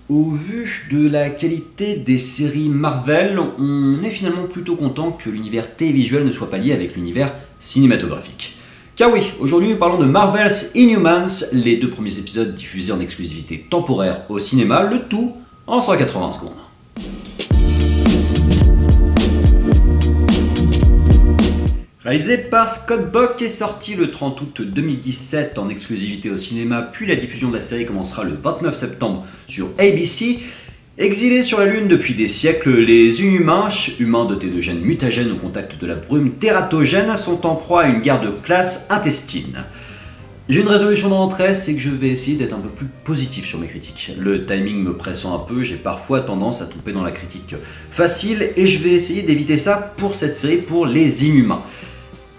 Au vu de la qualité des séries Marvel, on est finalement plutôt content que l'univers télévisuel ne soit pas lié avec l'univers cinématographique. Car oui, aujourd'hui nous parlons de Marvel's Inhumans, les 2 premiers épisodes diffusés en exclusivité temporaire au cinéma, le tout en 180 secondes. Réalisé par Scott Buck et sorti le 30 août 2017 en exclusivité au cinéma, puis la diffusion de la série commencera le 29 septembre sur ABC. Exilés sur la Lune depuis des siècles, les Inhumains, humains dotés de gènes mutagènes au contact de la brume tératogène, sont en proie à une guerre de classe intestine. J'ai une résolution d'entrée, c'est que je vais essayer d'être un peu plus positif sur mes critiques. Le timing me pressant un peu, j'ai parfois tendance à tomber dans la critique facile et je vais essayer d'éviter ça pour cette série, pour les Inhumains.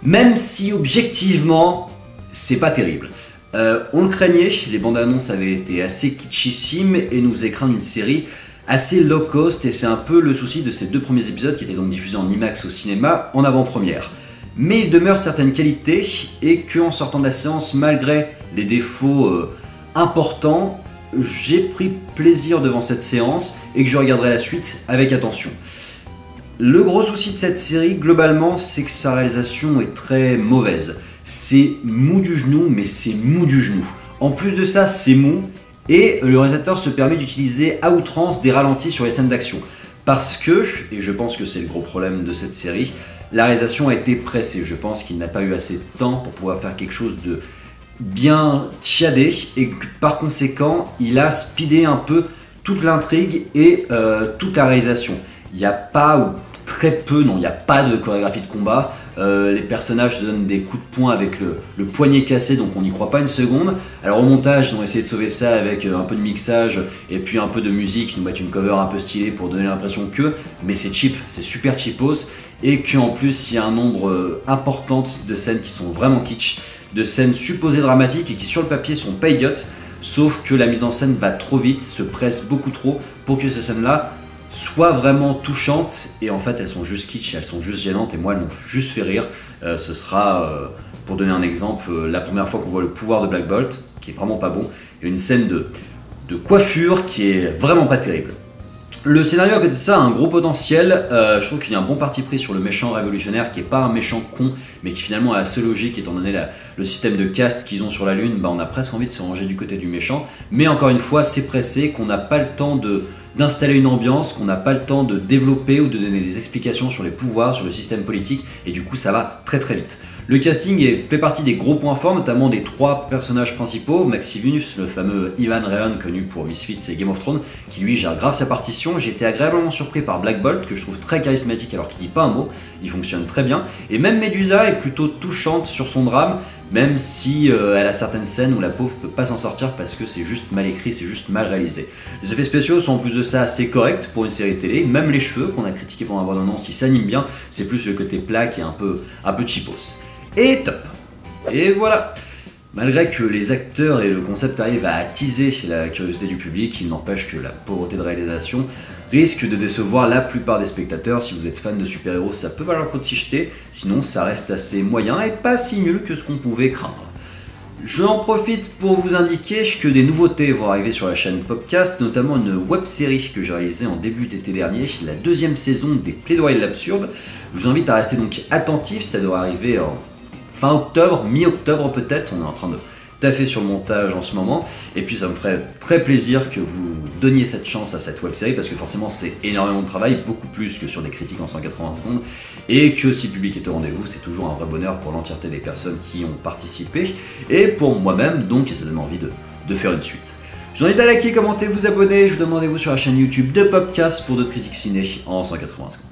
Même si objectivement, c'est pas terrible. On le craignait, les bandes annonces avaient été assez kitschissimes et nous faisaient craindre une série assez low cost, et c'est un peu le souci de ces 2 premiers épisodes qui étaient donc diffusés en IMAX au cinéma en avant-première. Mais il demeure certaines qualités et qu'en sortant de la séance, malgré les défauts importants, j'ai pris plaisir devant cette séance et que je regarderai la suite avec attention. Le gros souci de cette série, globalement, c'est que sa réalisation est très mauvaise. C'est mou du genou, mais c'est mou du genou. En plus de ça, c'est mou, et le réalisateur se permet d'utiliser à outrance des ralentis sur les scènes d'action. Parce que, et je pense que c'est le gros problème de cette série, la réalisation a été pressée. Je pense qu'il n'a pas eu assez de temps pour pouvoir faire quelque chose de bien chiadé, et par conséquent, il a speedé un peu toute l'intrigue et toute la réalisation. Il n'y a pas, ou très peu, non, il n'y a pas de chorégraphie de combat. Les personnages se donnent des coups de poing avec le poignet cassé, donc on n'y croit pas une seconde. Alors au montage, ils ont essayé de sauver ça avec un peu de mixage et puis un peu de musique, ils nous mettent une cover un peu stylée pour donner l'impression que, mais c'est cheap, c'est super cheapos, et qu'en plus il y a un nombre important de scènes qui sont vraiment kitsch, de scènes supposées dramatiques et qui sur le papier sont pas idiotes, sauf que la mise en scène va trop vite, se presse beaucoup trop pour que ces scènes-là soient vraiment touchantes, et en fait elles sont juste kitsch, elles sont juste gênantes, et moi elles m'ont juste fait rire. Ce sera, pour donner un exemple, la première fois qu'on voit le pouvoir de Black Bolt, qui est vraiment pas bon, et une scène de coiffure qui est vraiment pas terrible. Le scénario à côté de ça a un gros potentiel. Je trouve qu'il y a un bon parti pris sur le méchant révolutionnaire qui est pas un méchant con, mais qui finalement est assez logique étant donné le système de caste qu'ils ont sur la Lune. On a presque envie de se ranger du côté du méchant, mais encore une fois c'est pressé, qu'on n'a pas le temps d'installer une ambiance, qu'on n'a pas le temps de développer ou de donner des explications sur les pouvoirs, sur le système politique, et du coup ça va très très vite. Le casting fait partie des gros points forts, notamment des 3 personnages principaux. Maximus, le fameux Ivan Rheon connu pour Misfits et Game of Thrones, qui lui gère grave sa partition. J'ai été agréablement surpris par Black Bolt, que je trouve très charismatique alors qu'il dit pas un mot, il fonctionne très bien. Et même Medusa est plutôt touchante sur son drame, même si elle a certaines scènes où la pauvre peut pas s'en sortir parce que c'est juste mal écrit, c'est juste mal réalisé. Les effets spéciaux sont en plus de ça assez corrects pour une série télé, même les cheveux qu'on a critiqués pendant la bande-annonce, ils s'animent bien, c'est plus le côté plat qui est un peu cheapos. Et top. Et voilà. Malgré que les acteurs et le concept arrivent à attiser la curiosité du public, il n'empêche que la pauvreté de réalisation risque de décevoir la plupart des spectateurs. Si vous êtes fan de super-héros, ça peut valoir le coup de s'y jeter, sinon ça reste assez moyen et pas si nul que ce qu'on pouvait craindre. J'en profite pour vous indiquer que des nouveautés vont arriver sur la chaîne Popcast, notamment une web-série que j'ai réalisée en début d'été dernier, la 2e saison des Plaidoyers de l'absurde. Je vous invite à rester donc attentif, ça doit arriver en fin octobre, mi-octobre peut-être, on est en train de taffer sur le montage en ce moment, et puis ça me ferait très plaisir que vous donniez cette chance à cette web-série, parce que forcément c'est énormément de travail, beaucoup plus que sur des critiques en 180 secondes, et que si le public est au rendez-vous, c'est toujours un vrai bonheur pour l'entièreté des personnes qui ont participé, et pour moi-même, donc ça donne envie de faire une suite. Je vous invite à liker, commenter, vous abonner, je vous donne rendez-vous sur la chaîne YouTube de Popcast pour d'autres critiques ciné en 180 secondes.